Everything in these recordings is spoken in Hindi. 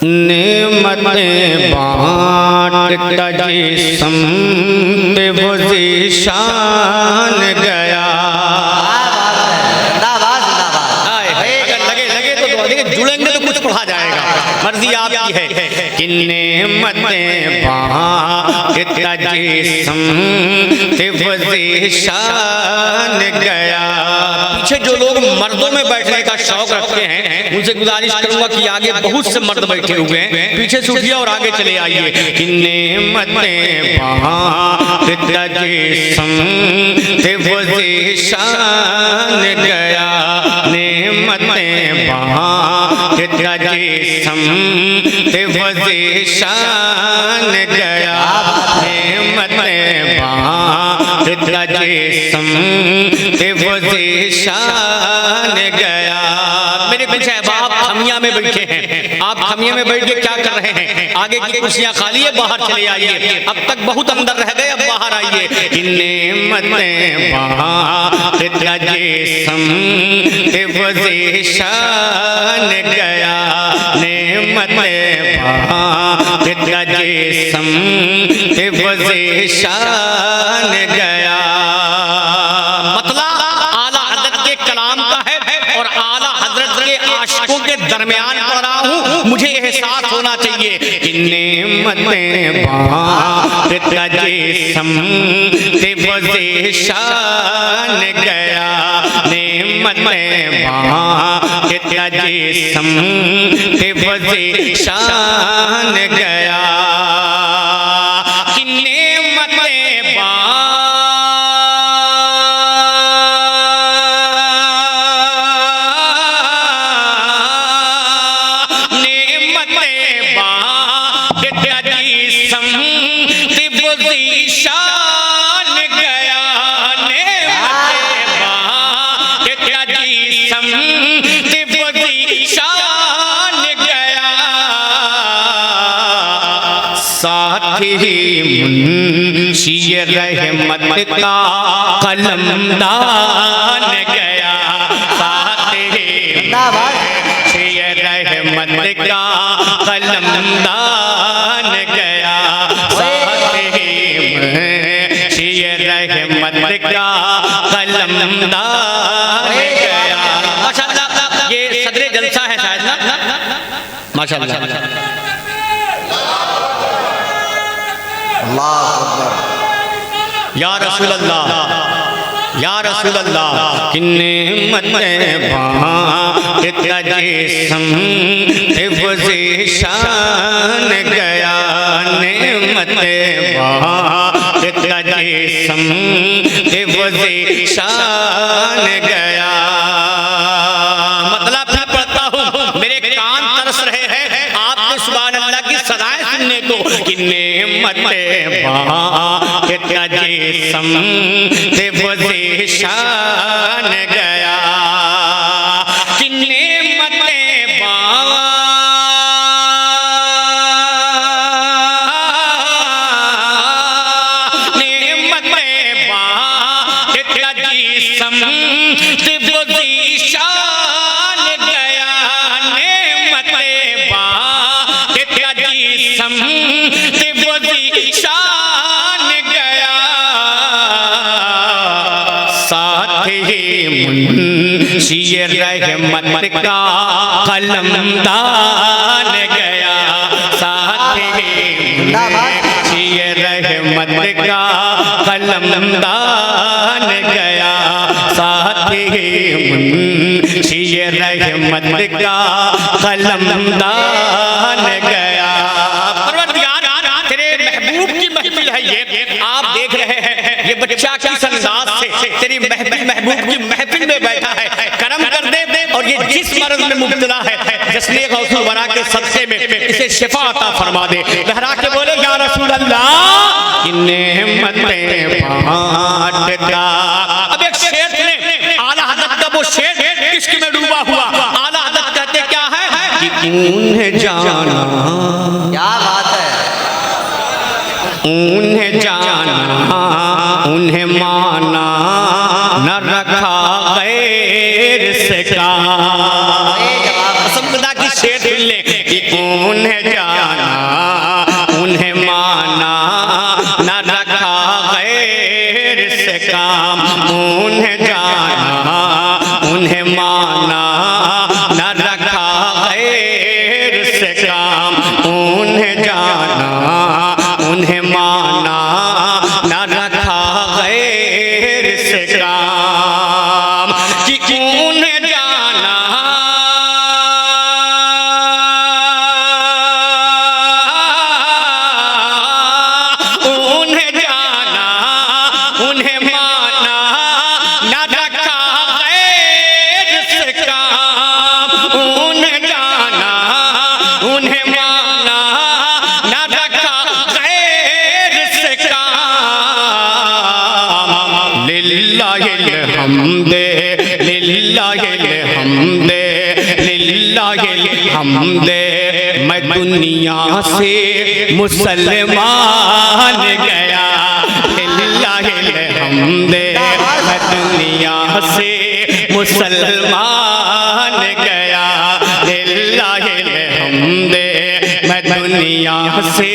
नेमतें बाँटता जिस्म पे वो ज़ीशान गया। लगे तो देखिए जुड़ेंगे तो कुछ पढ़ा जाएगा, मर्जी आपकी है। कि नेमतें बाँटता जिस्म पे वो ज़ीशान गया। पीछे जो लोग मर्दों में बैठने का शौक रखते हैं उनसे गुजारिश करूंगा कि आगे बहुत से मर्द बैठे हुए हैं, पीछे से उठिए और आगे चले आइए। कि नेमतें बाँटता जिस्म पे वो ज़ीशान गया। नेमतें बाँटता जिस्म पे वो ज़ीशान गया। नेमतें बाँटता जिस्म पे वो ज़ीशान गया। मेरे पीछे आप खमिया में बैठे हैं, आप खमिया में बैठ के क्या कर रहे हैं? आगे की कुर्सियां खाली है, बाहर चले आइए। अब तक बहुत अंदर रह गए, अब बाहर आइए। कि नेमतें बाँटता जिस्म पे वो ज़ीशान गया। नेमतें बाँटता जिस्म पे वो ज़ीशान गया। मतलब आला हज़रत के कलाम का है और आला हज़रत के आशिकों के दरमियान पढ़ रहा हूँ, मुझे एहसास होना चाहिए। कि नेमतें बाँटता जिस्म पे वो ज़ीशान गया। नेमतें बाँटता जिस्म पे वो ज़ीशान गया। कि नेमतें मुंशी रहमत का कलमदान गया। मुंशी रहमत का कलमदान गया। मुंशी रहमत का कलमदान गया। माशाअल्लाह, ये सदरे जलसा है शायद ना? माशाअल्लाह। या रसूल अल्लाह, या रसूल अल्लाह। कि नेमतें बाँटता जिस्म पे वो ज़ीशान गया। नेमतें बाँटता जिस्म पे वो ज़ीशान गया। मतलब मैं पढ़ता हूँ, मेरे कान तरस रहे हैं आपके सुभान अल्लाह की सदाएं सुनने को। कि नेमतें बाँटता जिस्म पे वो ज़ीशान गया। कि नेमतें बाँटता जिस्म पे वो ज़ीशान गया। नेमतें बाँटता जिस्म पे वो ज़ीशान गया। साथ ही मुंशी रहमत का कलमदान गया। साथ ही मुंशी रहमत का कलमदान गया। साथ ही मुंशी रहमत का कलमदान गया। तेरे महबूब की महफिल है ये, आप देख रहे हैं। ये बच्चा किस अंदाज से तेरी महबूब की महफिल में बैठा है। करम कर दे और ये जिस मर्ज में मुब्तला है, जश्न गौसुल वरा के सदक़े में इसे शिफा अता फरमा दे। लहरा के बोले या रसूल अल्लाह। कि नेमतें बाँटता। अब एक शेर ने आला हज़रत का वो शेर इश्क में डूबा हुआ। आला हज़रत कहते क्या है? कि उन्हें जाना, क्या बात है, उन्हें जाना उन्हें माना न रखा गैर से का। कसम खुदा की शेर सुन ले, कि उन्हें जाना उन्हें माना न रखा गैर से काम, उन्हें जाना उन्हें माना न रखा गैर से काम, उन्हें जाना उन्हें माना न रखा गैर से काम, कि उन्हें जाना उन्हें जाना उन्हें माना न रखा गैर से काम, उन्हें जाना उन्हें माना न रखा गैर से काम। लिल्लाहिल हम्दे लिल्लाहिल हम्दे लिल्लाहिल हम्दे, मैं दुनिया से मुसलमान गया, लिल्लाहिल हम्दे मैं दुनिया से मुसलमान गया, लिल्लाहिल हम्दे मैं दुनिया से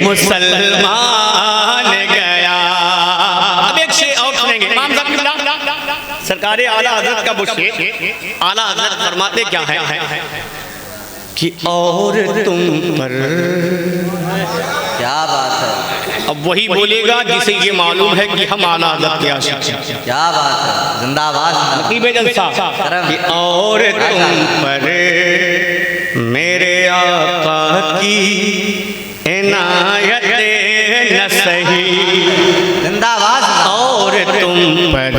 मुसलमान गया। अब एक शेर और सुनेंगे इमाम साहब सरकारे आला हजरत का वो शेर, आला हजरत फरमाते क्या है कि और तुम पर, क्या बात है, अब वही बोलेगा जिसे ये मालूम है कि हम आला हजरत के आशिक हैं। क्या बात है, जिंदाबाद जिंदाबाद। कि और तुम पर मेरे आका की इनायत न सही, जिंदाबाद। और तुम पर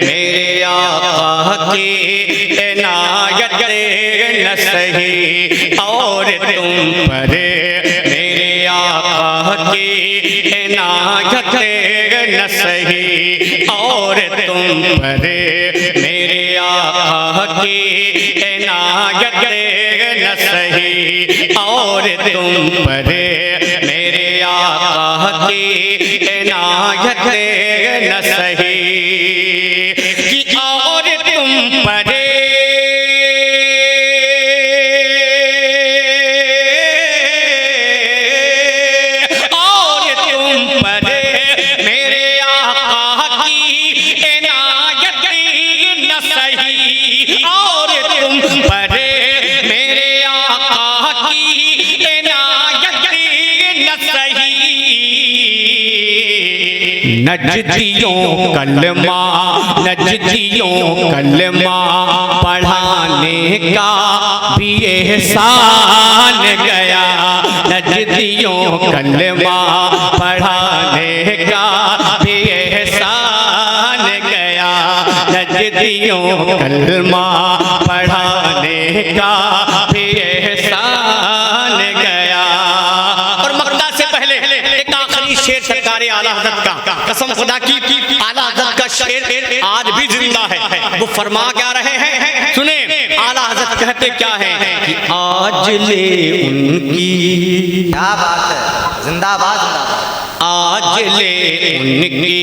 मेरे आका की इनायत न सही, और तुम पर मेरे आका की इनायत न सही, और तुम पर मेरे आका की इनायत न सही, और तुम पर मेरे आका की इनायत न सही, कि और तुम पर नजदियों कलमा नजदियों कलमा पढ़ाने का भी एहसान गया, नजदियों कलमा पढ़ाने का भी एहसान गया, नजदियों कलमा पढ़ाने का भी एहसान गया। और मक्ता से पहले एक आखिरी शेर सरकारे आला हज़रत का, कसम खुदा की आला हज़रत का शेर आज भी जिंदा है। वो फरमा क्या रहे हैं, सुने आला हज़रत कहते क्या है कि आज ले उनकी, क्या बात है, जिंदाबाद जिंदाबाद। आज ले उनकी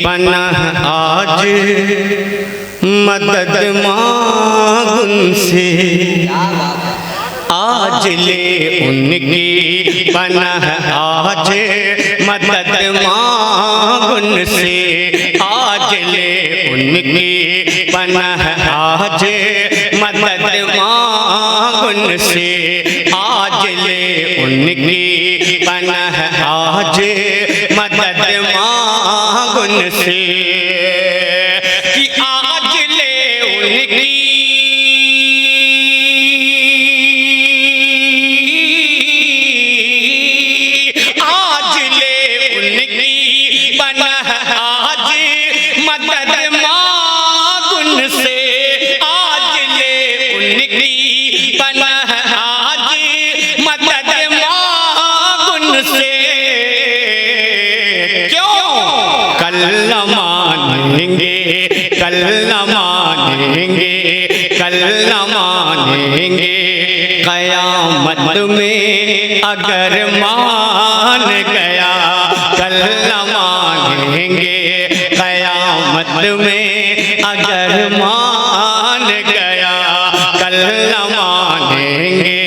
पनाह, आज मदद मांग उनसे, आज ले उनकी पनाह, आज मदद मांग उनसे, आज ले उनकी पनाह, आज मदद मांग उनसे, आज ले उनकी पनाह, आज मदद मांग उनसे, कि आज ले उनकी कल न मानेंगे, कल न मानेंगे, क़यामत में अगर मान गया, कल न मानेंगे, क़यामत में अगर मान गया, कल न मानेंगे,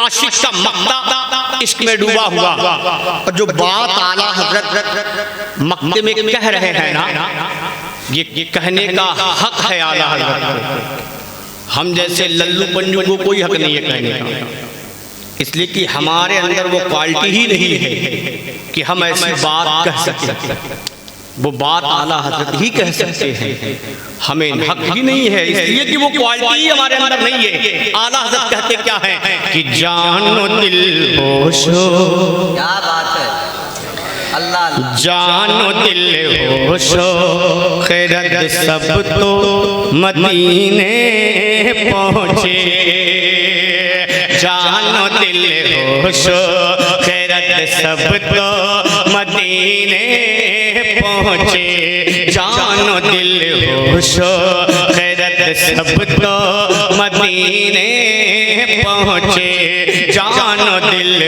आशिक का मक्ता इश्क में डूबा हुआ। और जो बात आला हजरत मक्ते में कह रहे हैं ना, ये कहने का हक है आला हजरत को। हम जैसे लल्लू पंजू को कोई हक नहीं है कहने का, इसलिए कि हमारे अंदर वो क्वालिटी ही नहीं है कि हम ऐसी बात कह सकते। वो बात आला हजरत ही कह सकते हैं, हमें हक ही नहीं है, इसलिए कि वो क्वालिटी हमारे अंदर नहीं है। आला हजरत कहते क्या है कि जानो दिल होशो, क्या बात है, अल्लाह जानो दिल होशो खैरत सब तो मदीने पहुँचे, जानो दिल होशो खैरत सब तो मदीने पहुँचे, जानो दिल होशो खैरत सब तो मदीने पहुँचे, जानो दिल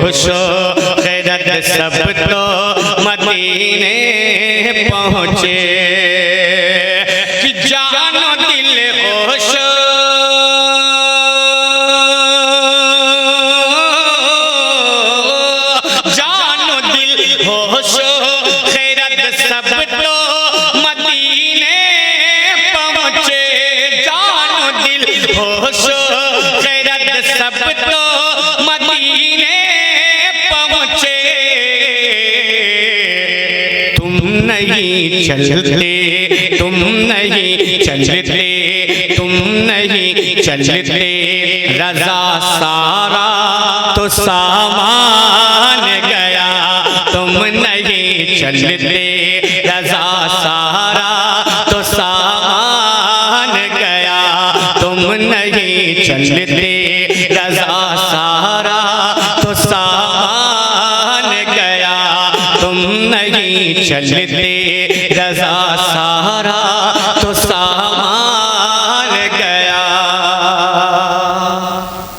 होशो खैरत सब तो मदीने पहुँचे। कि जानो दिल होशो चलते तुम नहीं चलते, तुम नहीं चलते, रज़ा सारा तो सामान गया, तुम नहीं चलते, रज़ा सारा तो सामान गया, तुम नहीं चलते, रज़ा सारा तो सामान गया, तुम नहीं चलते, रज़ा सारा तो सामान गया।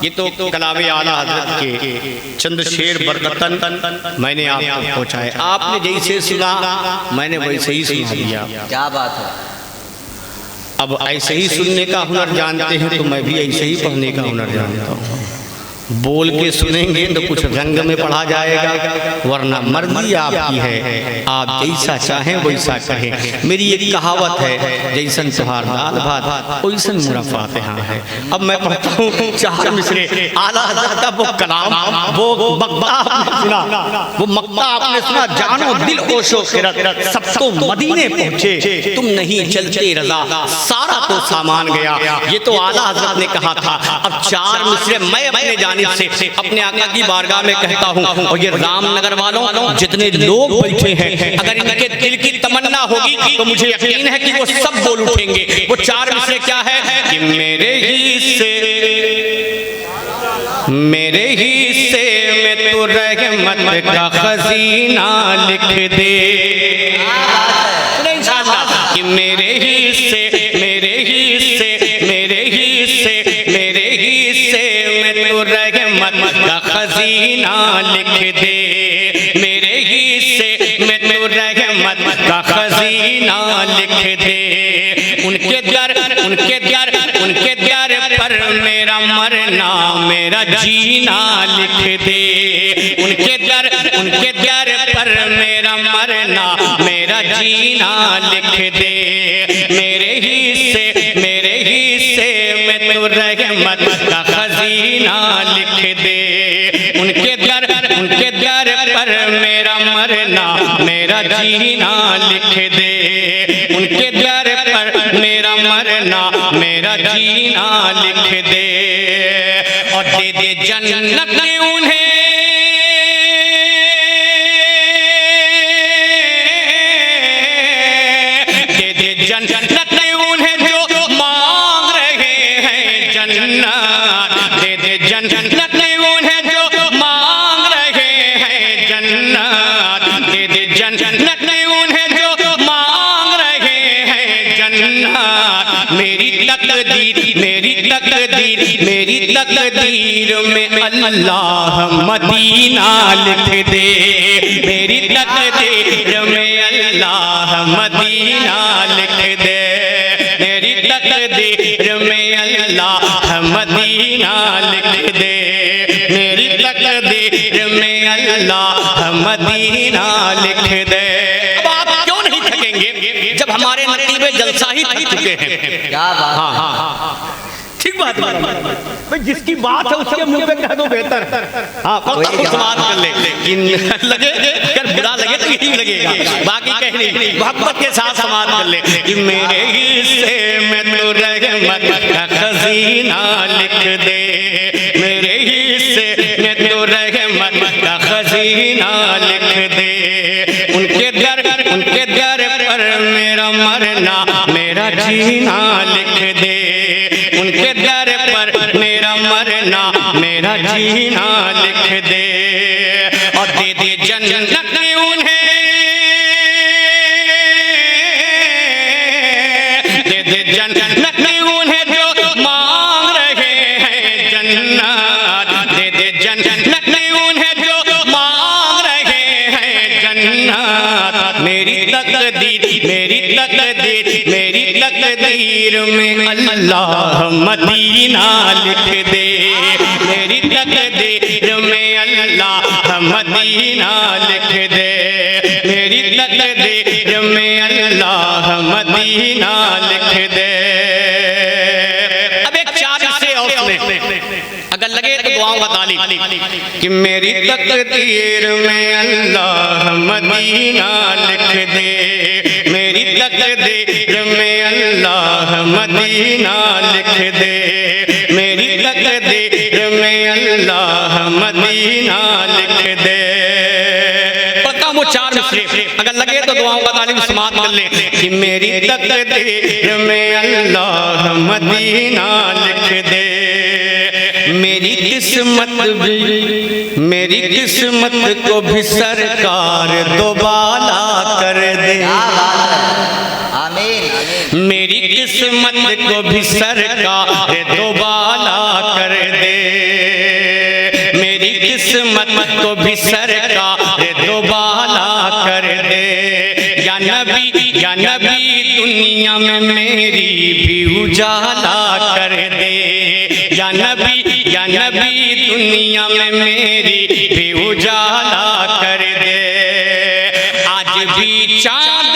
ये तो कलामे आला हज़रत के चंद शेर बरकतन मैंने आपको पहुँचाए। आपने जैसे सुना मैंने वैसे ही सुना दिया। क्या बात है। अब ऐसे ही सुनने का हुनर जानते हैं तो मैं भी ऐसे ही पढ़ने का हुनर जानता हूँ। बोल के सुनेंगे तो कुछ रंग में पढ़ा जाएगा, वरना मर्जी आपकी है, आप जैसा चाहें वैसा कहें। मेरी एक कहावत है, जैसन तुहार दाल भात वैसन मेरा फातिहा है। अब मैं पढ़ता हूँ चार मिसरे आला हज़रत का वो कलाम, वो मक्ता आपने सुना, वो मक्ता आपने सुना, जानो दिल ओशो खैरत सब तो मदीने पहुँचे, तुम नहीं चलते रज़ा सारा तो सामान गया। ये तो आला हज़रत ने कहा था। अब चार मिसरे मैं अपने जाने से अपने आका की बारगाह में कहता हूँ, और ये रामनगर वालों जितने लोग बैठे हैं, अगर इनके दिल की तमन्ना होगी तो मुझे यकीन है कि वो सब बोल उठेंगे। वो चार मिसरे क्या है कि मेरे हिस्से में तो रहमत का खजीना लिख दे, कि मेरे हिस्से का खजीना लिख दे, मेरे हिस्से में तो रहमत का खजीना लिख दे। उनके दर पर मेरा मरना मेरा जीना लिख दे, उनके दर पर मेरा मरना मेरा जीना लिख दे। मेरे हिस्से में तो रहमत का खजीना लिख दे, उनके दर पर मेरा मरना मेरा जीना लिख दे, उनके दर पर मेरा मरना मेरा जीना लिख दे। और दे दे जन्नत उन्हें, दे दे जन्नत उन्हें जो मांग रहे हैं जन्नत, दे दे जन्नत उन्हें जो मांग रहे हैं जन्नत, दे दे जन्नत उन्हें जो मांग रहे हैं जन्नत। मेरी तकदीर में अल्लाह मदीना लिख दे, मेरी तकदीर में अल्लाह मदीना लिख दे, मेरी तकदीर में अल्लाह मदीना लिख दे। मेरी तकदीर में अल्लाह मदीना लिख दे। अब आप क्यों नहीं थकेंगे जब हमारे नतीबे जलसा ही थक चुके हैं। क्या बात। हाँ हाँ ठीक बात है भाई, जिसकी बात है उसके मुंह पे कह दो बेहतर। हाँ समाज कर ले लगे, अगर बुरा लगे तो यही लगेगा, बाकी कह नहीं, मोहब्बत के साथ समाज कर ले कि मेरे हिस्से में तो रहमत का खजीना लिख दे, मेरे हिस्से में तो रहमत का खजीना लिख दे। उनके दर पर मेरा मरना मेरा जीना लिख दे, उनके दर पर मेरा मरना मेरा जीना लिख दे। और दे दे जन्नत उन्हें, दे दे जन्नत उन्हें जो मांग रहे हैं जन्नत, दे दे जन्नत उन्हें जो मांग रहे हैं जन्नत। मेरी तकदीर में अल्लाह मदीना लिख दे, मेरी तकदीर में अल्लाह मदीना लिख दे, मेरी तकदीर में अल्लाह मदीना लिख दे। अब एक चार से और सुने, अगर लगे तो दुआओं का तालीम कि मेरी तकदीर में अल्लाह मदीना लिख दे, मेरी तकदीर में अल्लाह मदीना लिख दे, मेरी तकदीर में अल्लाह मदीना लिख दे। पक्का वो चार मिसरे, अगर लगे तो दुआओं का तालीम समाप्त कर ले कि मेरी तकदीर में अल्लाह मदीना लिख दे। मेरी किस्मत को भी सरकार दोबाला कर दे, आमीन। मेरी किस्मत को भी सरकार दोबाला कर दे, मेरी किस्मत को भी सरकार दोबाला कर दे। या नबी दुनिया में मेरी भी उजाला कर दे, या नबी दुनिया में मेरी भी उजाला कर दे। आज भी चाँद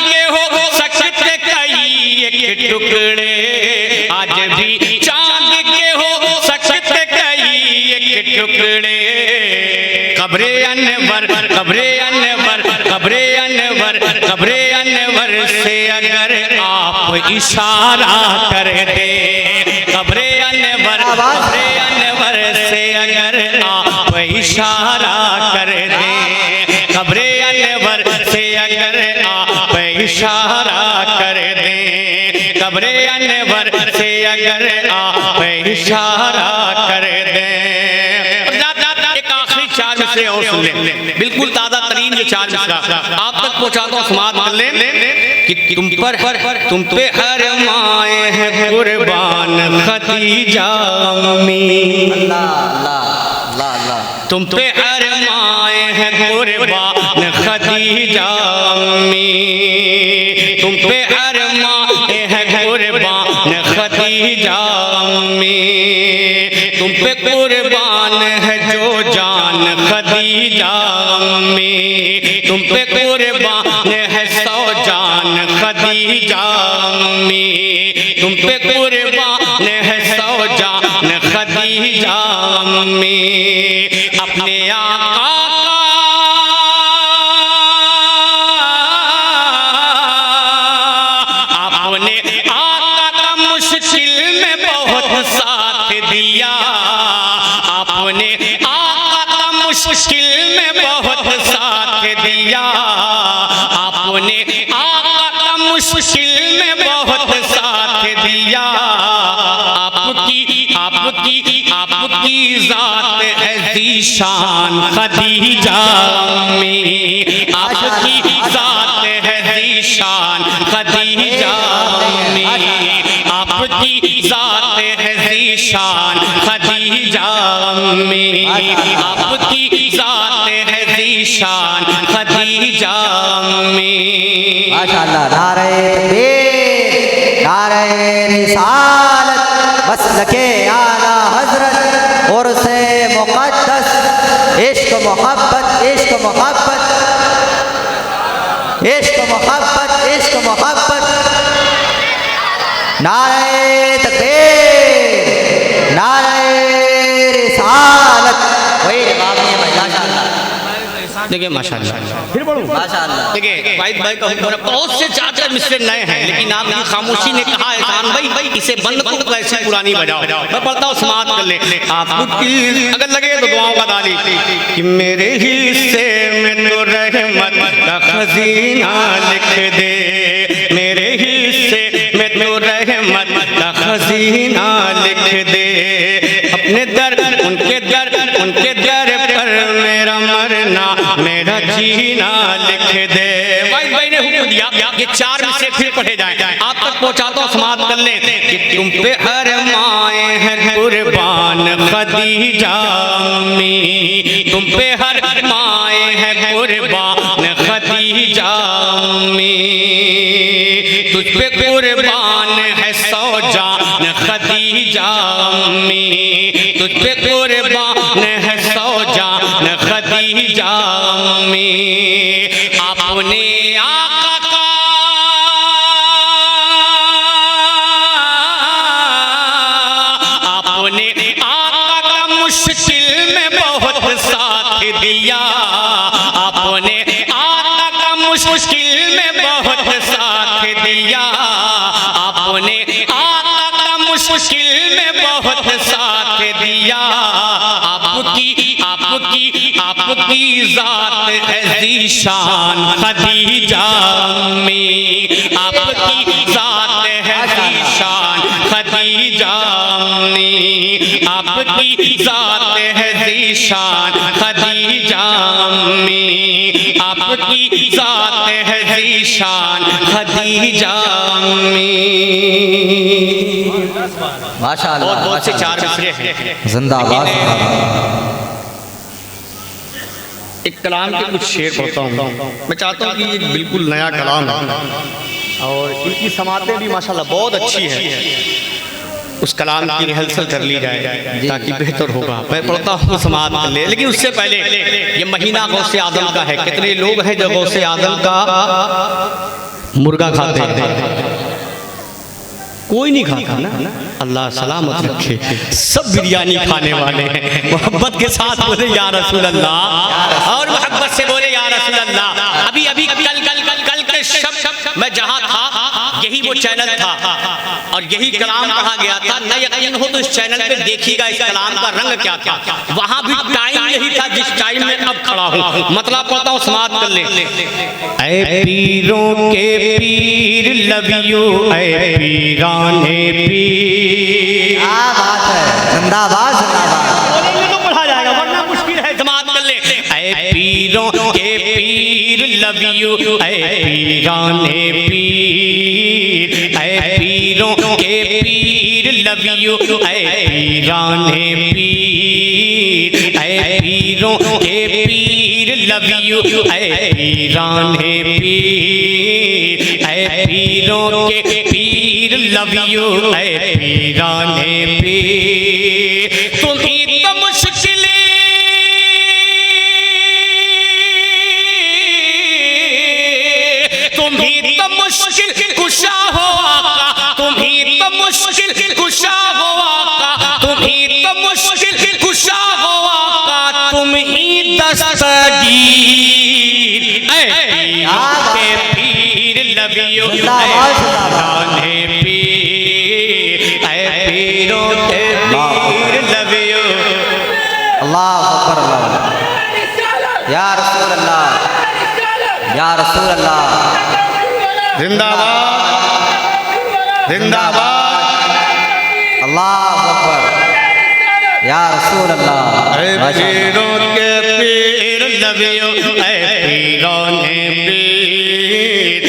के हो सकते कई एक टुकड़े, आज भी चाँद के हो सकते कई एक टुकड़े। कब्रे अनवर से अगर आप इशारा कर दे, कब्रे अनवर से अगर आप इशारा कर दे, कब्रे अनवर से अगर आप इशारा कर दे, कब्रे अनवर से अगर आप इशारा कर दे। एक आखिरी चार मिसरे और सुन ले, बिल्कुल ताज़ा तरीन ये चार मिसरा आप तक पहुँचाता हूँ, समाप्त कर ले कि तुम पे हर माए हैं कुर्बान खदीजा अम्मी, तुम पे हर माए हैं कुर्बान खदीजा अम्मी, तुम पे हर माए हैं कुर्बान खदीजा अम्मी, तुम पे कुर्बान है जो जान खदीजा अम्मी, तुम पे कुर्बान है सौ जान खदीजा अम्मी, तुम पे कुर्बान है सौ जान खदीजा अम्मी। अपने आका का मुश्किल में बहुत साथ दिया, आपने आका का मुश्किल में बहुत साथ दिया, आपने आका का मुश्किल में बहुत साथ दिया। आपकी जात है ज़ीशान खदीजा अम्मी, आपकी जात है ज़ीशान खदीजा अम्मी, आपकी जात है ज़ीशान खदीजा अम्मी, आपकी जात है ज़ीशान खदीजा में। माशाअल्लाह। नारे तकबीर, नारे रिसालत, मसलके आला हजरत, उर्से मुक़द्दस, इश्क मोहब्बत, इश्क मोहब्बत, इश्क मोहब्बत, इश्क मोहब्बत। नारे तकबीर, नारे रिसालत। वही जवाब नहीं है भाई। माशाअल्लाह। देखिए माशाअल्लाह, फिर बोलूं माशाअल्लाह। देखिए वाहिद भाई का हुक्म है, बहुत से चाचा मिसरे नए हैं, लेकिन आपकी खामोशी ने कहा है खान भाई इसे बंद करो, ऐसी पुरानी बजाओ। मैं पढ़ता हूँ, समाप्त कर ले। आपको अगर लगे तो दुआओं का दानी कि मेरे हिस्से में तो रहमत का खजीना लिख दे, मेरे हिस्से में तो रहमत का खजीना लिख दे, अपने दर उनके दर पर मेरा मरना मेरा जीना लिख दे। भाई ने हुक्म दिया ये चार में से फिर पढ़े जाएं, आप तक पहुंचाता हूं, समाप्त कर लें कि तुम पे अरमाए हैं कुर्बान खदीजा में, तुम पे अरमाए हैं कुर्बान खदीजा में, तुझ पे कुर्बान है सौ जान खदीजा में, तुझ पे कुर्बान है सौ जान खदीजा में। आपने आका का आपने आका का मुश्किल में बहुत साथ दिया, आपने आका का मुश्किल में बहुत साथ दिया, आपने आका का मुश्किल में बहुत साथ दिया। आपकी ज़ात है ज़ीशान खदीजा में, आपकी ज़ात है ज़ीशान खदीजा में, आपकी ज़ात है ज़ीशान खदीजा में, आपकी ज़ात है ज़ीशान खदीजा में। माशाअल्लाह। बहुत से चार मिसरे हैं। जिंदाबाद। एक कलाम के कुछ शेर पढ़ता हूँ। मैं चाहता हूँ कि ये बिल्कुल नया कलाम है और इनकी समातें भी माशाल्लाह बहुत अच्छी है। उस कलाम की रिहर्सल कर ली जाए ताकि बेहतर होगा। मैं पढ़ता हूँ, समात कर ले, लेकिन उससे पहले ये महीना गौसे आदम का है। कितने लोग हैं जो गौसे आदम का मुर्गा खाते हैं? कोई नहीं खाता ना, अल्लाह सलामत रखे। सब बिरयानी खाने वाले हैं। मोहब्बत के साथ बोले या रसूल अल्लाह, और मोहब्बत से बोले या रसूल अल्लाह। अभी अभी कल के शब मैं जहाँ था यही वो चैनल था और यही कलाम कहा गया था। न यकीन हो तो इस चैनल पे देखिएगा इस कलाम का रंग क्या था। वहाँ भी टाइम यही था जिस टाइम में अब खड़ा हूँ। मतलब पढ़ता हूँ, समाप्त कर ले। ऐ पीरों के पीर लव यू, ऐ पीराने पीर। क्या बात है, जिंदाबाद जिंदाबाद। बोलेंगे तो पढ़ा जाएगा वरना मुश्किल है। समाप्त कर ले। ऐ पीरों के पीर लव यू, ऐ पीराने पीर, ऐ पीरों के पीर लव यू, ऐ पीराने पीर, ऐ पीरों के पीर लव यू, ऐ पीराने पीर, ऐ पीरों के पीर लव यू, ऐ पीराने पीर। तुम्हीं तो मुश्किल कुशा हो आका, तुम्हीं तो मुश्किल कुशा हो आका, तुम्हीं तो मुश्किल कुशा हो आका, तुम ही दस्तगीर। के पीर लव यू, पीराने पीर, पीरों के पीर लव यू। अल्लाह अकबर, अल्लाह या रसूल अल्लाह, या रसूल अल्लाह। जिंदाबाद जिंदाबाद। अल्लाह अकबर, या रसूल अल्लाह। पीरों के पीर लव यू, पीराने पीर,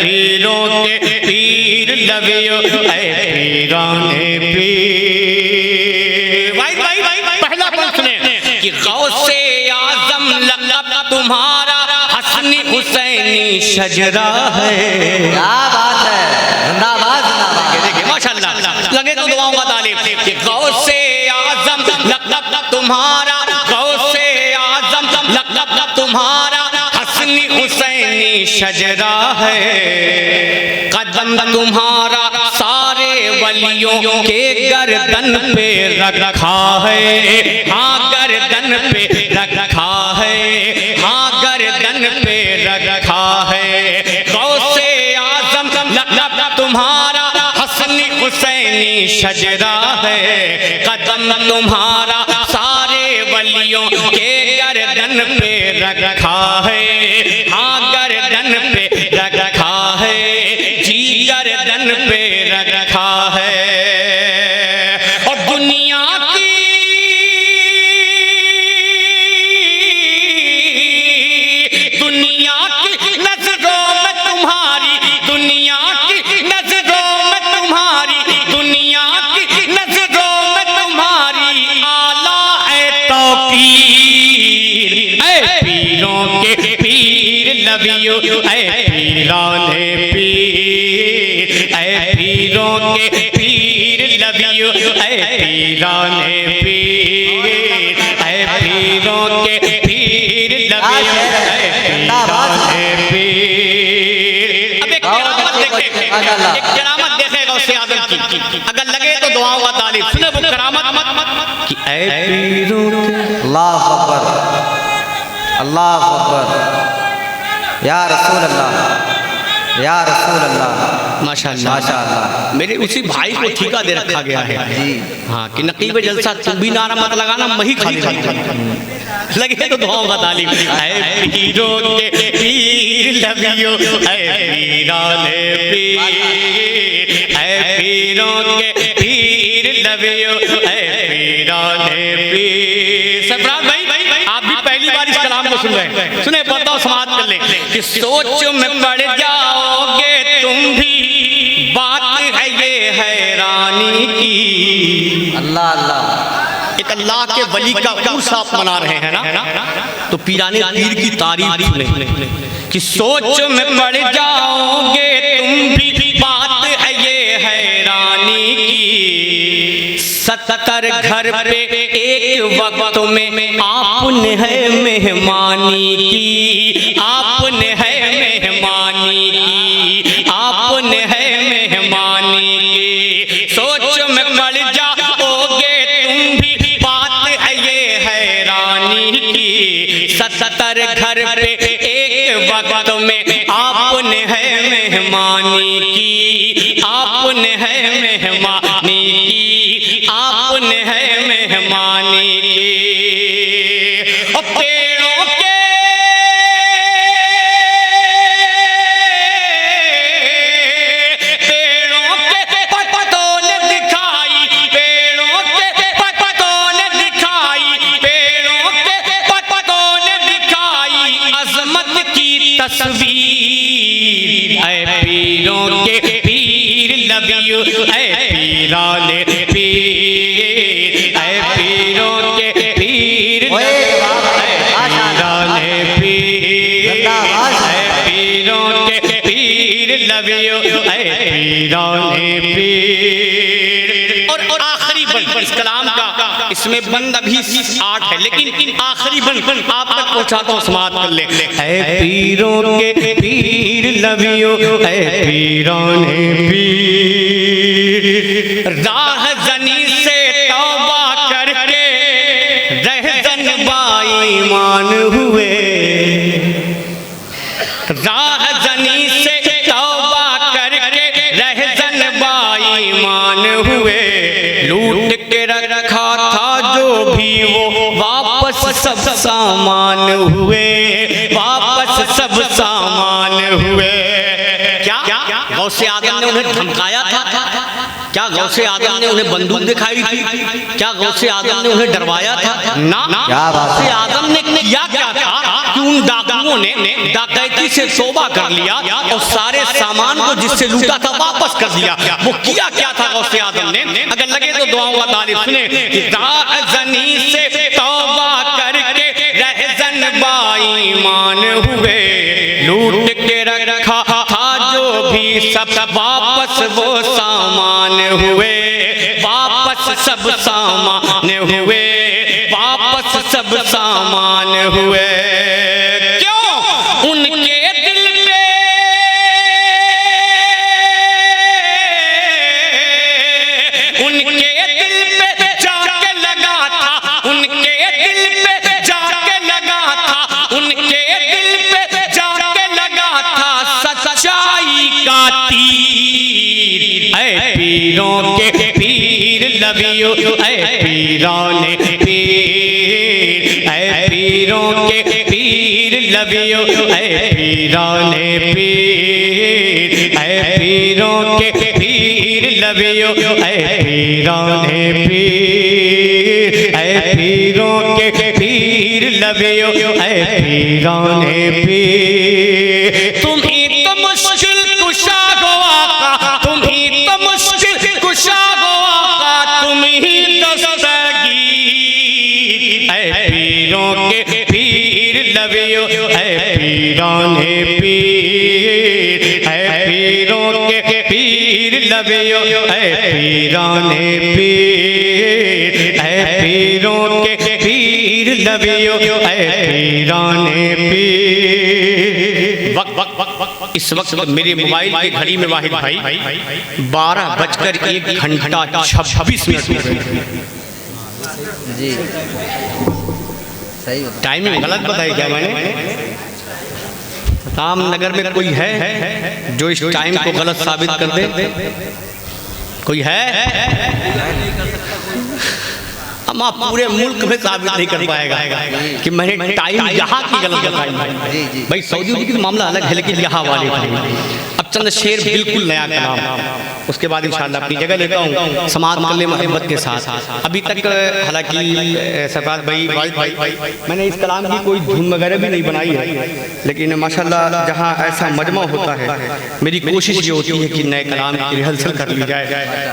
पीरों के पीर लव यू, पीराने पीर। भाई भाई भाई पहला पंच सुने कि गौसे आज़म लक़ब तुम्हारा हसनी हुसैनी शजरा है। क्या बात है, जिंदाबाद जिंदाबाद। देखिए माशाअल्लाह, लगे तो दुआओं का तालिब। गौसे आजम लक़ब तुम्हारा, गौसे आजम लक़ब तुम्हारा हसनी हुसैनी शजरा है। कदम तुम्हारा सारे वलियों के गर्दन पे रखा है। हाँ गर्दन पे रखा है, हाँ गर्दन पे रखा है। गौसे आजम लक़ब तुम्हारा हसनी हुसैनी शजरा है। कदम तुम्हारा सारे वलियों के गर्दन पे रखा है। हाँ गर्दन पे रखा है, जी गर्दन पे रखा है। और दुनिया की नजरों में तुम्हारी, दुनिया की नजरों में तुम्हारी, दुनिया की नजरों में तुम्हारी आला है तौकीर। ऐ पीरों के पीर लवियो, ऐ पीराने पीर, ऐ पीरों के पीर लवियो, ऐ पीराने पीर, ऐ पीरों के पीर लवियो, ऐ पीराने पीर। अब एक करामत देखें, एक करामत देखेगा उससे आदम की, अगर लगे तो दुआओं का तालिब। सुने वो करामत कि ऐ पीरों के। अल्लाह अकबर, अल्लाह अकबर, या रसूल अल्लाह, या रसूल अल्लाह। माशाअल्लाह माशाअल्लाह। मेरे उसी भाई को ठेका दे रखा गया है जी हाँ कि नकीब जलसा तुम भी नारा मत लगाना, मही खाली लगे तो दुआओं का तालिब। ऐ पीरों के पीर लवियो, ऐ पीराने पीर, ऐ पीरों के पीर लवियो, ऐ पीराने पीर। सरफराज भाई आप भी पहली बार इस कलाम को सुन रहे हैं, सुने पढ़ता हूँ समाप्त कर ले कि सोच में पड़ जाओगे तुम भी, बात है ये हैरानी की। अल्लाह अल्लाह। एक अल्लाह के वली का उर्स आप मना रहे हैं ना, तो पीराने पीर की तारीफ सुने कि सोच में पड़ जाओगे तुम भी, बात है ये हैरानी की। 70 घर पे एक वक्त में आपने है मेहमानी की, आपने है मेहमानी की, आपने है मेहमानी की। सोच में पड़ जाओगे तुम भी, बात है ये हैरानी की। 70 घर पे एक वक्त में आपने है मेहमानी की, आपने है मेहमानी की, आपने है मेहमानी की। और पेड़ों के पत्तों ने दिखाई, पेड़ों के पत्तों ने दिखाई, पेड़ों के पत्तों ने दिखाई अजमत की तस्वीर। ऐ पीरों के पीर लवियो, ऐ पीराने पीर, ऐ पीरों के पीर लवियो, ऐ पीराने पीर, ऐ पीरों के पीर लवियो, ऐ पीराने पीर। और आखिरी बंद इस कलाम का, इसमें बंद अभी 8 है, लेकिन आखिरी बंद आप तक पहुंचाता हूँ, समाप्त कर ले। ऐ पीरों के पीर लवियो, ऐ पीराने पीर। राह जनी से तौबा करके रहजन बाईमान हुए, राह जनी से तौबा करके रहजन बाईमान हुए। लूट के रखा था जो भी वो वापस सब सामान हुए, वापस सब सामान हुए। क्या गौसे आदम ने उन्हें धमकाया था? क्या गौसे आदम ने उन्हें बंदूक दिखाई थी? क्या गौसे आदम ने उन्हें डरवाया था? ना, गौसे आदम ने किया क्या था कि उन डाकुओं ने डकैती से तौबा कर लिया और सारे सामान को जिससे लूटा था वापस कर दिया। वो किया क्या था गौसे आदम ने? अगर लगे तो दुआओं का तारीफ सुने। राह जनी से तौबा करके रहजन बाईमान सब वापस वो सामान हुए, वापस सब सामान हुए, वापस सब सामान हुए। क्यों? उनके दिल पे उनके दिल पे जाके लगा था, उनके दिल पे जाके लगा था, उनके दिल पे जाके लगा था सच्चाई का तीर। ऐ पीरों के पीर लवियो, ऐ पीरों ने पीर, ऐ पीरों के पीर लवियो, ऐ पीरों ने पीर, ऐ पीरों के पीर लवियो, ऐ पीरों ने पीर, ऐ पीरों के पीर लवियो, ऐ पीरों ने पीर। तुम ही तो मुश्किल कुशा हो आका, तुम ही तो मुश्किल कुशा हो आका, तुम ही दस्तगीर। ऐ पीरों के पीर लवियो, ऐ पीरों ने पीर, ऐ पीरों के पीर लवियो, ऐ पीरों ने पीर, ऐ पीरों के पीर लवियो, ऐ पीरों ने पीर। वक्त इस वक्त मेरे मोबाइल की घड़ी में वाहिद भाई 12:01 जी सही टाइमिंग गलत बताई क्या मैंने? रामनगर में कोई है जो इस टाइम को गलत साबित कर दे? कोई है? हम आप पूरे मुल्क में साबित नहीं कर पाएगा कि मैंने टाइम यहाँ की गलत बताई। भाई सऊदी की मामला अलग है, लेकिन यहाँ वाले अब चंद शेर बिल्कुल नया कलाम, उसके बाद इंशाअल्लाह अपनी जगह लेता हूँ समाज कर ले मोहब्बत के साथ। अभी तक हालांकि सरफराज भाई मैंने इस कलाम की कोई धुन वगैरह भी नहीं बनाई है, लेकिन माशाल्लाह जहाँ ऐसा मजमा होता है मेरी कोशिश ये होती है कि नए कलाम की रिहर्सल कर ली जाए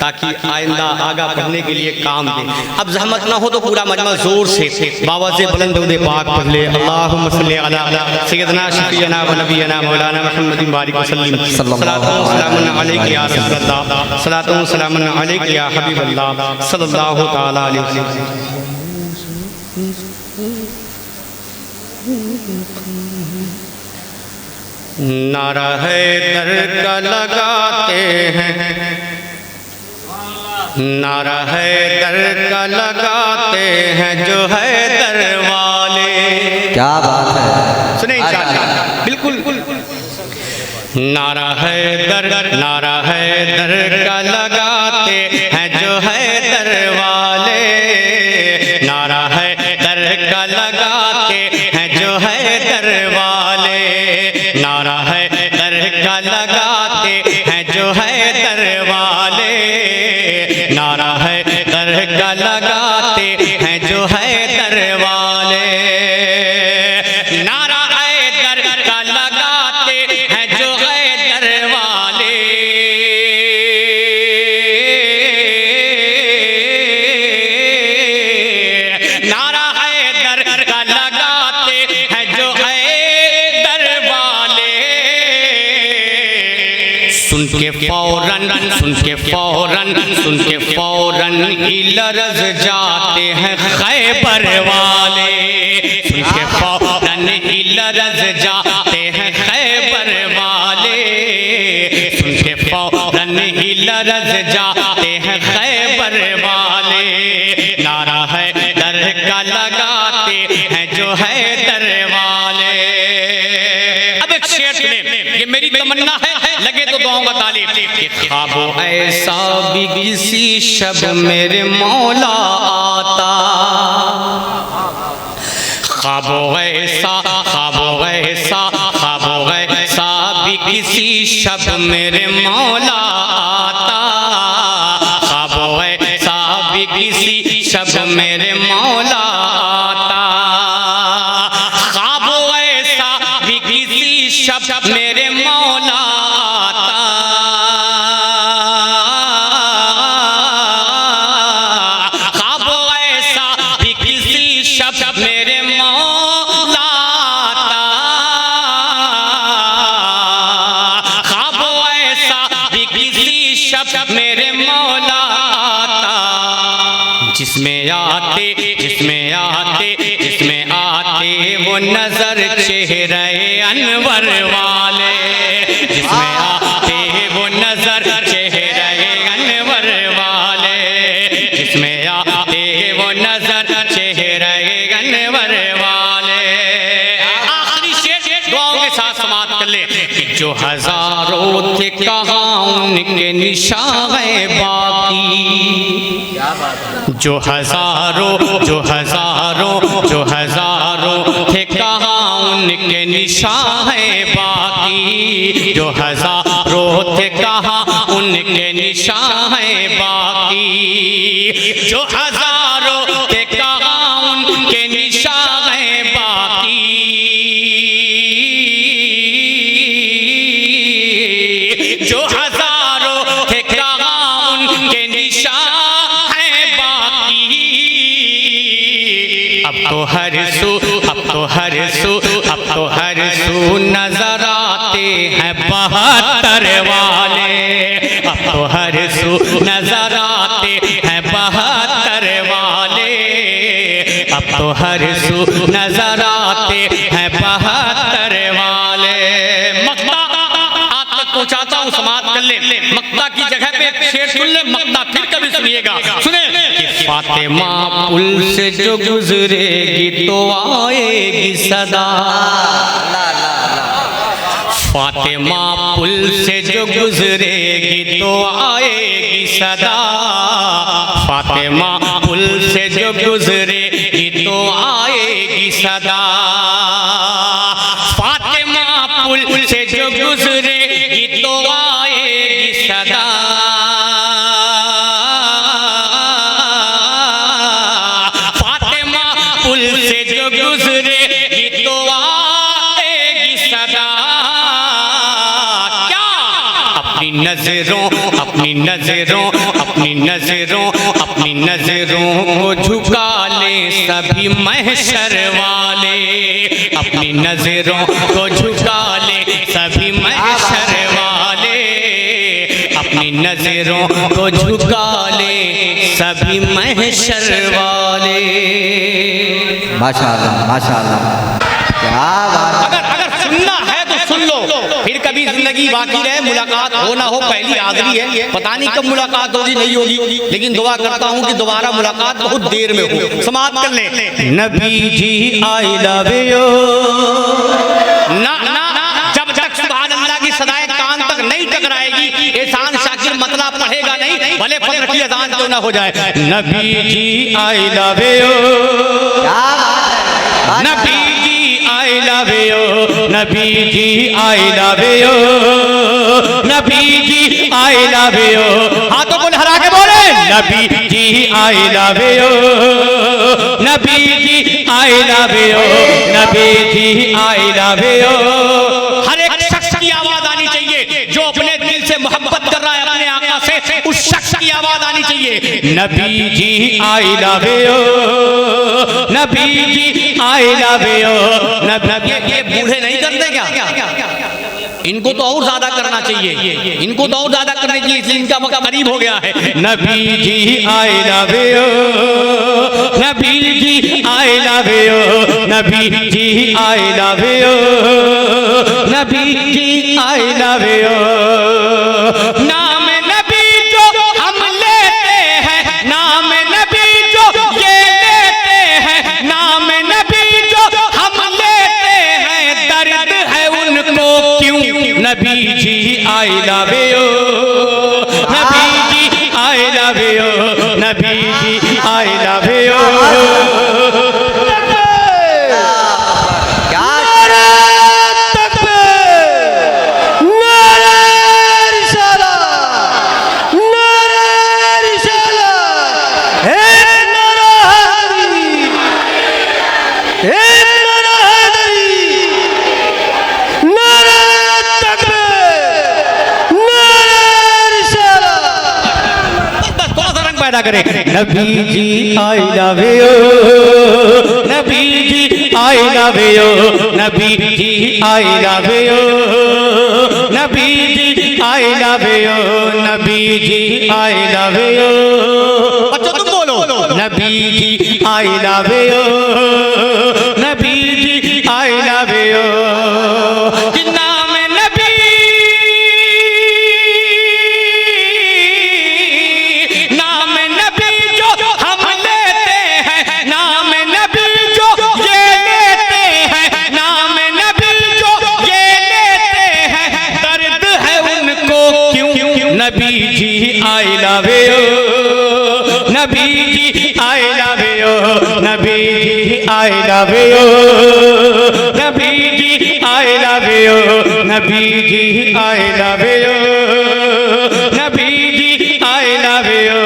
ताकि आइंदा आगा बढ़ने के लिए काम दे। अब जहमत ना हो तो पूरा मजमा जोर से बाबा से बुलंद दरूद पाक पढ़ ले। अल्लाहुम्मा सल्ली अला सय्यदना शफीअना व नबीना मौलाना मुहम्मदिन बारिक वसल्लम। सल्लल्लाहु अलैहि या रसूलल्लाह, सलातु व सलामुन अलैका या हबीबल्लाह, सल्लल्लाहु तआला अलैहि वसल्लम। नारा हैदर का लगाते हैं, नारा हैदर का लगाते हैं जो हैदर वाले। क्या बात है, सुने इंशाअल्लाह बिल्कुल। नारा हैदर का लगाते हैं जो हैदर वाले, नारा हैदर का लगाते हैं जो हैदर वाले, नारा हैदर का लगाते हैं जो हैदर वाले, नारा हैदर का लगाते हैं जो हैदर वाले, नारा हैदर का लगाते हैं जो हैदर वाले, नारा हैदर का लगाते हैं जो हैदर वाले। सुन के फौरन इलरज जाते हैं खैबर वाले, सुन के फौरन इलरज जाते हैं खैबर वाले, सुन के फौरन इलरज जाते हैं खैबर वाले, नारा हैदर का लगाते हैं जो हैदर वाले। अब एक शेर सुने, ये मेरी तमन्ना है, लगे तो गाऊंगा तालीब। ख्वाबो ऐसा भी किसी शब मेरे मौला आता, ख्वाबो ऐसा भी किसी शब मेरे मौला आता, ख्वाबो ऐसा भी किसी शब मेरे मौला आता, ख्वाबो ऐसा भी किसी शब मेरे मौला आता, ख्वाबो ऐसा भी किसी शब मेरे मौला आता, ख्वाबो ऐसा जिसमें आते वो नजर चेहरे अनवर वाले, जिसमें आते वो नजर चेहरे अनवर वाले, जिसमें आते वो नजर चेहरे अनवर वाले। आखिरी शेर दुआओं के साथ समाप्त कर ले। जो हजारों थे कहाँ उनके निशान है बाकी, जो हजारों थे कहाँ उनके निशान है बाकी, जो हजारों थे कहाँ उनके निशान है बाकी, जो हजारों थे कहाँ उनके निशान है बाकी, जो हजारों थे कहाँ उनके निशान है बाकी। अब तो हर सू नजर आते हैं 72 वाले, अब तो हर सू नजर आते हैं 72 वाले, अब तो हर सू नजर आते हैं 72 वाले। मक्ता आप तक पहुंचाता हूं, समाप्त कर ले। मक्ता की जगह पे एक शेर सुन ले, मक्ता फिर कभी सुनिएगा, सुने। फातिमा पुल से जो गुजरेगी तो आएगी सदा, फातिमा पुल से जो गुजरेगी तो आएगी सदा, फातिमा पुल से जो गुजरेगी तो आएगी सदा, फातिमा पुल से जो गुजरेगी तो आएगी सदा, फातिमा पुल से जो गुजरेगी तो आएगी सदा। क्या अपनी नजरों को झुका ले सभी महशर वाले, अपनी नजरों को झुका ले सभी महशर वाले, अपनी नजरों को झुका ले सभी महशर वाले। माशाअल्लाह माशाअल्लाह, क्या बात। अगर सुनना है तो सुन लो, फिर कभी जिंदगी बाकी रहे, मुलाकात हो ना हो, पहली आखिरी है, पता नहीं कब मुलाकात होगी नहीं होगी, लेकिन दुआ करता हूँ कि दोबारा मुलाकात बहुत देर में हो। समाप्त कर ले। Nabi ji I love you, ना जब तक सुभान अल्लाह की सदाएं कान तक नहीं टकराएगी, एहसान शाकिर मतलब पढ़ेगा नहीं, भले फजर की अजान क्यों ना हो जाए। Nabi ji I love you, Nabi ji I love you, Nabi ji I love you, Nabi ji I love you, हाथों को लहरा के बोले Nabi ji I love you, Nabi ji I love you, Nabi ji I love you. हर एक शख्स की आवाज आनी चाहिए जो अपने दिल से मोहब्बत कर रहा है अपने आका से, उस शख्स की आवाज आनी चाहिए। Nabi ji I love you, Nabi ji I love you, नबी। ये बूढ़े नहीं करते क्या? इनको तो और ज्यादा करना चाहिए, इनको तो और ज्यादा करना चाहिए, इसलिए इनका वक्त करीब हो गया है। Nabi ji I love you, Nabi ji I love you, Nabi ji I love you, Nabi ji I love you. नाम नबी जो हम लेते हैं, नाम नबी जो ये लेते हैं, नाम नबी जो हम लेते हैं, दर्द है उनको क्यों? Nabi ji I love you, Nabi ji I love you, Nabi ji I love you. Nabi ji I love you, Nabi ji I love you, Nabi ji I love you, Nabi ji I love you, Nabi ji I love you. अच्छा तुम बोलो, Nabi ji I love you, Nabi ji I love you. कि नाम नबी, नाम नबी जो हम लेते हैं, नाम नबी जो ये लेते हैं, नाम नबी जो ये लेते हैं, दर्द है उनको क्यों? Nabi ji I love you, Nabi ji I love you, Nabi ji I love you, Nabi ji I love you, Nabi ji I love you, Nabi ji I love you.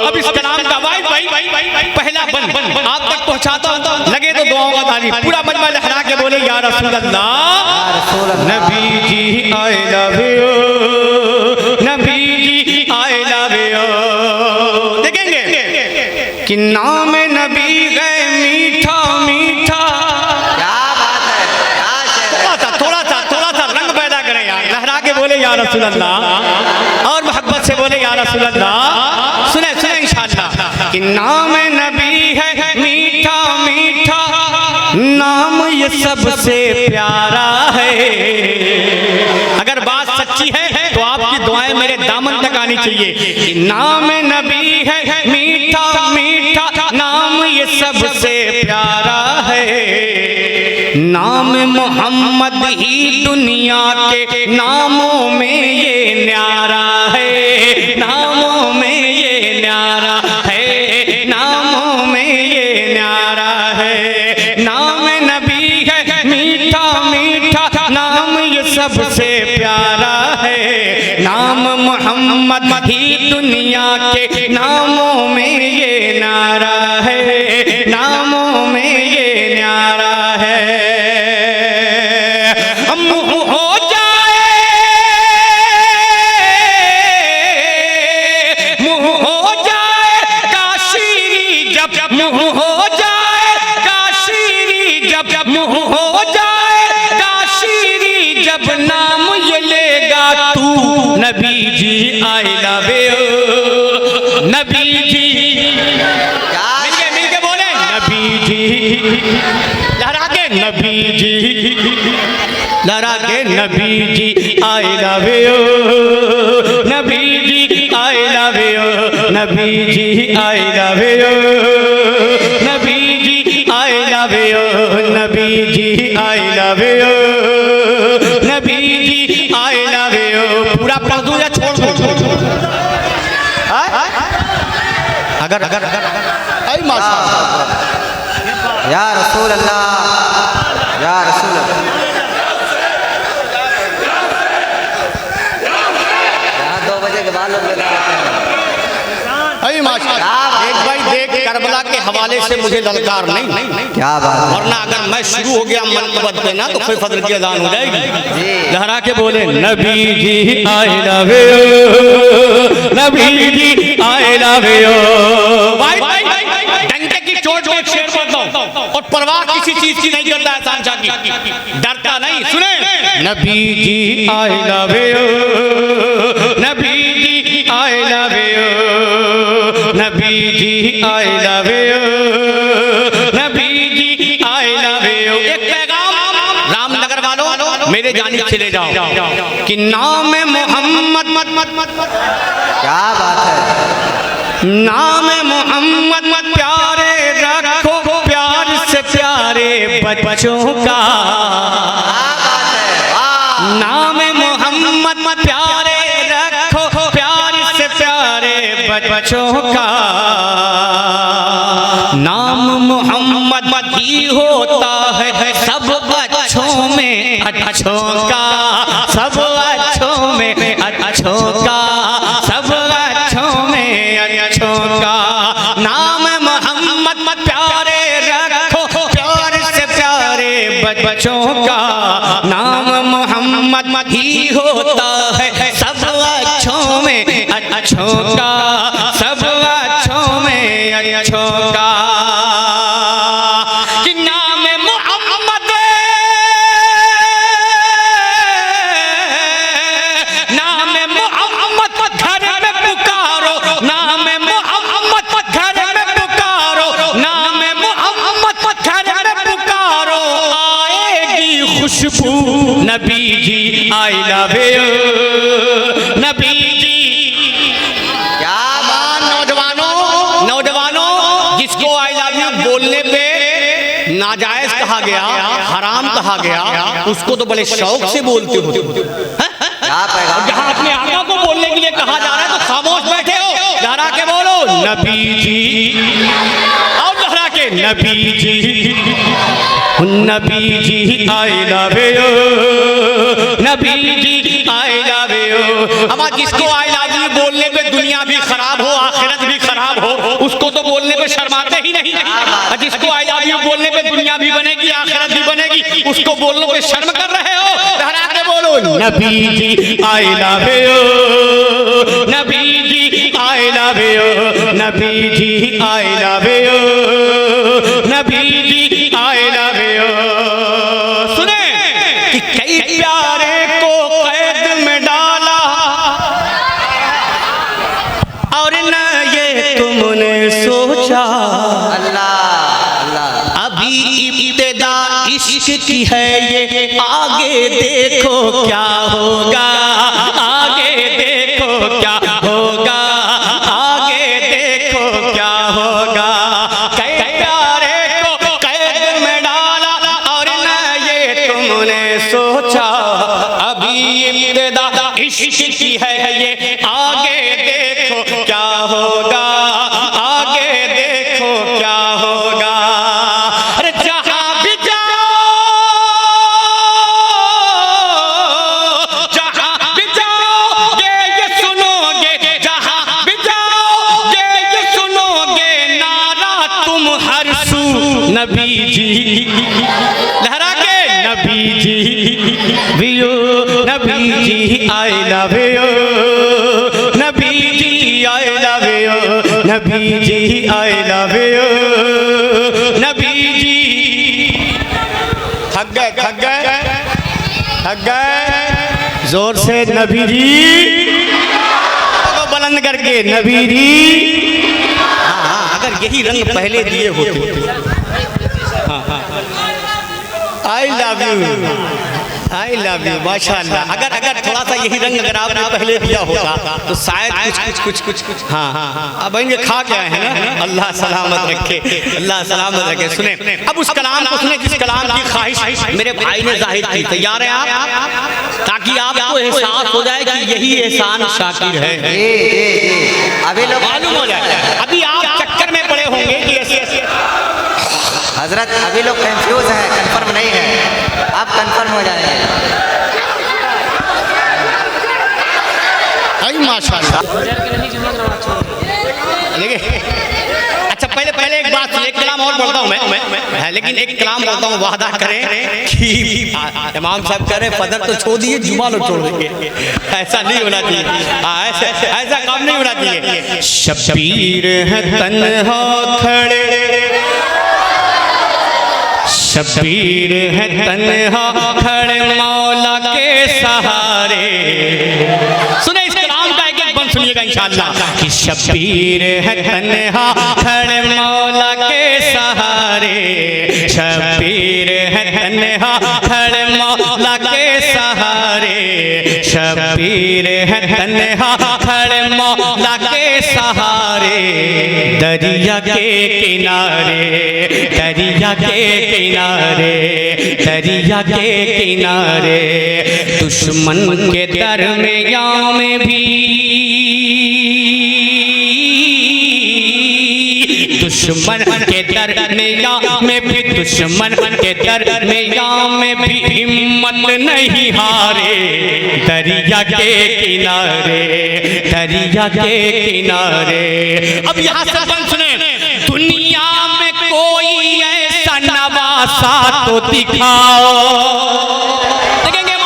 अब इस कलाम का भाई पहला बन आप तक पहुंचाता हूं, लगे तो दुआओं का तारीफ। पूरा मजमा लहरा के बोले या रसूल अल्लाह, Nabi ji I love you, Nabi ji I love you. देखेंगे कि नाम नबी है मीठा मीठा। क्या बात है, क्या शेर है। थोड़ा सा रंग पैदा करें यार, लहरा के बोले या रसूल अल्लाह, और मोहब्बत से बोले या रसूल अल्लाह। सुने सुने इंशाअल्लाह कि नाम नबी है मीठा मीठा, नाम ये सबसे प्यारा है। अगर बात सच्ची है तो आपकी दुआएं मेरे दामन तक आनी चाहिए कि नाम नबी है मीठा मीठा, नाम ये सबसे प्यारा है। नाम मोहम्मद ही दुनिया के नामों में ये न्यारा है, नामों में ये न्यारा है, नामों में ये न्यारा है। नाम नबी है मीठा मीठा, नाम ये सबसे प्यारा है। नाम मोहम्मद ही दुनिया के नामों में ये न्यारा है, नामों में ये न्यारा है। मुँह हो जाए, मुँह हो जाए काशीरी जब, मुँह हो जाए काशीरी जब, मुँह हो जाए काशीरी जब, नाम ये लेगा तू Nabi ji I love you, Nabi ji. क्या मिलके बोले नबी जी, लहरा के नबी जी, लहरा के Nabi ji I love you, Nabi ji I love you, Nabi ji I love you, Nabi ji I love you, Nabi ji I love you, Nabi ji I love you. पूरा पढ़ दूं या छोड़ दूं? अगर अगर आई माशाअल्लाह या रसूल अल्लाह, या रसूल अल्लाह। यहाँ 2 बजे के बाद लोग लगा लेते हैं। आई माशाअल्लाह। एक भाई देख करबला के हवाले से मुझे ललकार नहीं, क्या बात है। वरना अगर मैं शुरू हो गया मनकबत देना तो फिर फजर की अजान हो जाएगी। जी। लहरा के बोले Nabi ji I love you, Nabi ji I love you. भाई डंके की चोट में शेर बोलता हूं और परवाह किसी चीज की नहीं करता है सांचा की, डरता नहीं। सुने Nabi ji I love you, Nabi ji I love you, Nabi ji I love you, Nabi ji I love you. एक पैगाम रामनगर वालों मेरे जानिब से ले जाओ कि नाम मोहम्मद, क्या बात है। नाम मोहम्मद प्यारे रखो, प्यार से प्यारे बच्चों का। नाम मोहम्मद प्यारे रखो, प्यार से प्यारे बच्चों का। नाम मोहम्मद ही होता है सब अच्छों में अच्छों का, सब अच्छों में अच्छों का, सब अच्छों में अच्छों का। नाम मोहम्मद प्यारे रखो, प्यार से प्यारे बच्चों का। नाम मोहम्मद ही होता है सब अच्छों में अच्छों का, सब अच्छों में अच्छों का। कि नाम मोहम्मद, नाम मोहम्मद घर में पुकारो, नाम मोहम्मद घर में पुकारो, जी I love you, Nabi ji. क्या नौजवानों जिसको आई लव यू बोलने पे नाजायज कहा गया, हराम कहा गया, उसको तो बड़े शौक से बोलते हो। क्या पैगाम? जहां अपने आका को बोलने के लिए कहा जा रहा है तो खामोश बैठे हो, दोहरा के बोलो नबी जी, और दोहरा के Nabi ji, Nabi ji I love you, Nabi ji I love you. अब जिसको आई लव यू बोलने पे दुनिया भी खराब हो, आखिरत भी खराब हो, उसको तो बोलने पे शर्माते ही नहीं। और जिसको आई लव यू बोलने पे दुनिया भी बनेगी, आखिरत भी बनेगी, उसको बोलने पे शर्म कर रहे हो। दोहरा के बोलो Nabi ji I love you, Nabi ji I love you, Nabi ji I love you, Nabi ji I love you. सुने कि कई प्यारे को कैद में डाला और न ये तुमने सोचा, अल्लाह अभी इब्तिदा इश्क की है ये, आगे देखो क्या होगा, आगे देखो क्या होगा, आगे देखो क्या होगा। कई प्यारे को कैद में डाला और न ये तुमने सोचा, अभी इब्तिदा इश्क की है ये, आगे देखो क्या होगा, आगे देखो क्या होगा। अरे जहां भी जाओ, जहां भी जाओगे ये सुनोगे, जहां भी जाओगे ये सुनोगे नारा तुम हर सू, नबी जी। लहरा के नबी जी वियो, Nabi ji I love you, Nabi ji I love you, Nabi ji I love you, Nabi ji. थक गए थक गए थक गए, जोर से नबी जी को बुलंद करके नबी जी। हाँ, अगर यही रंग पहले दिए होते, I love you, I love you, माशाअल्लाह। अगर थोड़ा सा यही रंग अगर आपने पहले दिया होता तो शायद कुछ हाँ अब ये खा के आए हैं ना, अल्लाह सलामत रखे, अल्लाह सलामत रखे। सुने अब उस कलाम को सुने जिस कलाम की ख्वाहिश मेरे भाई ने जाहिर की। तैयार हैं आप? ताकि आपको एहसास हो जाए कि यही एहसान शाकिर है, अभी लोग मालूम हो जाए। अभी आप चक्कर में पड़े होंगे कि ऐसे हजरत, अभी लोग कंफ्यूज है, कंफर्म नहीं है, आप कंफर्म हो जाएंगे। आई माशाअल्लाह। देखिए अच्छा पहले एक बात, एक कलाम और बोलता हूँ मैं, लेकिन एक कलाम बोलता हूँ, वादा करें कि इमाम साहब कह रहे फजर तो छोड़ दिए, जुमा लो छोड़ देंगे, ऐसा नहीं होना चाहिए, ऐसा काम नहीं होना चाहिए। शबीर है तन्हा खड़े, शबीर है तन्हा खड़े मौला के सहारे। सुने इस कलाम का एक बंद सुनिएगा इंशाअल्लाह कि शबीर है तन्हा खड़े मौला के सहारे, शबीर है तन्हा खड़े मौला के सहारे, शबीर है तन्हा खड़े मौला के सहारे। दरिया के किनारे, दरिया के किनारे, दरिया के किनारे, दुश्मन के दरमियां में भी, दुश्मन के दरमियां में भी, दुश्मन के दरमियां में भी हिम्मत नहीं हारे। दरिया के किनारे, दरिया के किनारे। अब यहाँ से बंद सुने, दुनिया में कोई ऐसा नवासा तो दिखाओ। देखेंगे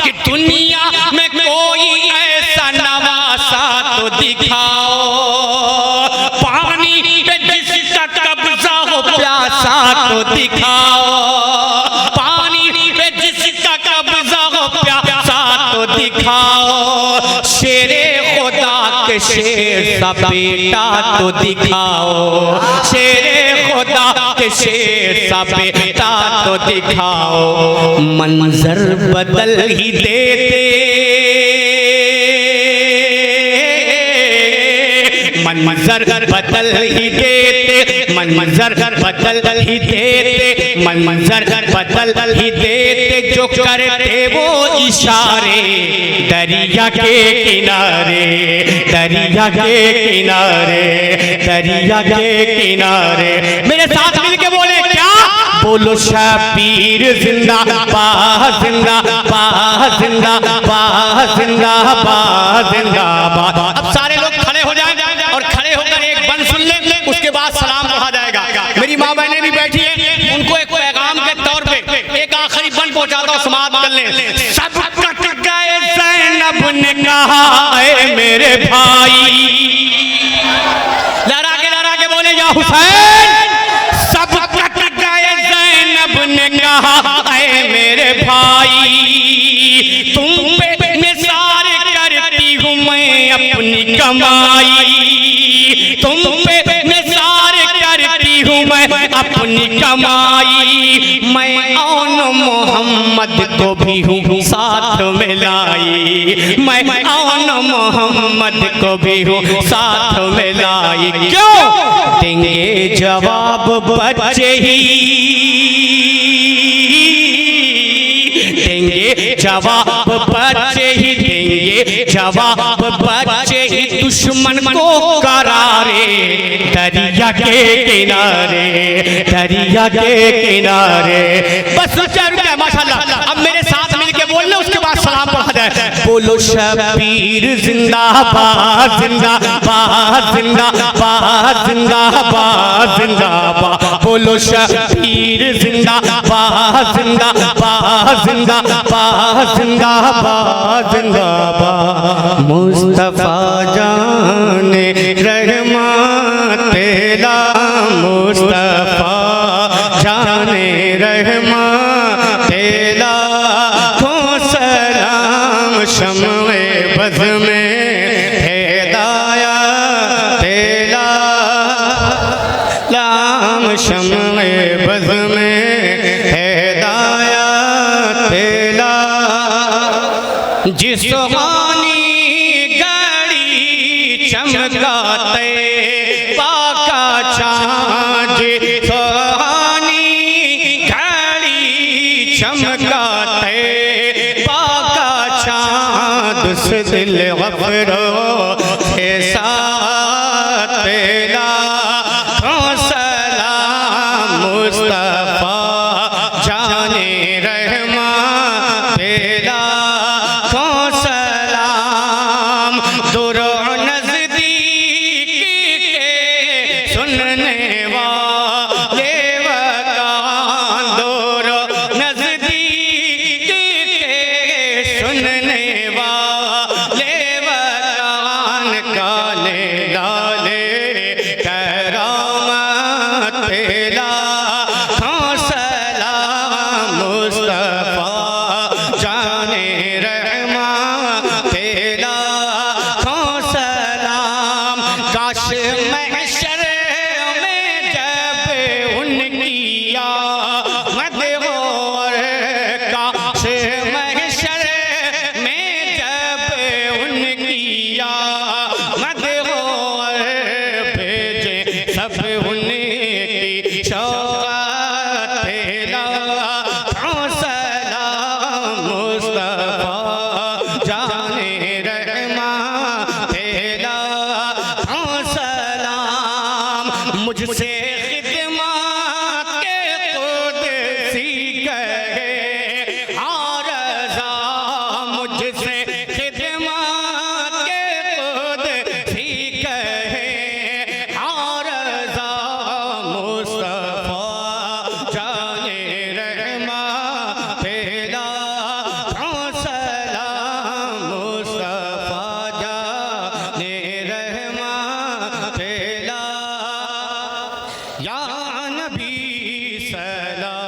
कि दुनिया में कोई ऐसा नवासा तो दिखाओ, पानी पे जिसका कब्जा हो प्यासा तो दिखाओ, पानी पे जिसका कब्जा हो प्यासा तो दिखाओ, शेरे खुदा के शेर सा बेटा तो दिखाओ, शेरे खुदा के शेर सा बेटा तो दिखाओ, मंजर बदल ही देते, मंजर बदल ही देते, मंजर बदल ही देते, मंजर बदल ही देते, जो करते वो इशारे दरिया के किनारे, दरिया के किनारे, दरिया के किनारे। मेरे साथ मिलके बोले क्या? बोलो शबीर जिंदाबाद, जिंदाबाद, जिंदाबाद, जिंदाबाद, जिंदाबाद। अब सारे लोग खड़े हो जाएं और खड़े होकर एक बंद सुन लें, उसके बाद सलाम पढ़ा जाएगा। मेरी माँ बहनें भी बैठी हैं, उनको एक पैगाम के तौर पे एक आखिरी बंद पहुंचाता हूं, समाप्त कर लें। सब कट गए ज़ैनब ने कहा ऐ मेरे भाई, लहरा के बोले या हुसैन। सब कट गए ज़ैनब ने कहा ऐ मेरे भाई, तुम पे निसार करती हूँ मैं अपनी कमाई, तुम पे निसार करती हूँ मैं अपनी कमाई, मैं औन मोहम्मद को भी हूँ साथ में लाई, मैं औन मोहम्मद को भी हूँ साथ में लाई। क्यों देंगे जवाब बच्चे ही, देंगे जवाब बच्चे ही, देंगे जवाब बच्चे ही दुश्मन को करारे दरिया के किनारे, दरिया के किनारे। बस चल गया माशाल्लाह। अब मेरे साथ मिलके बोल लो, उसके बाद सलाम पढ़ा जाए। बोलो शबीर जिंदाबाद, जिंदाबाद, जिंदाबाद, जिंदाबाद, जिंदाबाद। बोलो शबीर जिंदाबाद, जिंदाबाद, जिंदाबाद, जिंदाबाद, जिंदाबाद। मुस्तफा जाने रहमत तेरा, मुस्तफा जाने रहमत तेरा, को सलाम शम्मे बज़ में हिदाया तेरा, लाम शम्मे बज़ में हिदाया तेरा। जिस चमकाते पाका छाज, सोहानी घड़ी चमकाते पाका छाज, से दिल गफरो के साथ तेरा सलाम मुस्तफा जाने रहमा तेरा सलाम। दुरो मुझसे खिदमत के खुद सी गए और रज़ा, मुझसे खिदमत के खुद सी गए और रज़ा। मुस्तफा जाने रहमा तेरा सलाम, मुस्तफा जाने रहमा तेरा या नबी सलाम।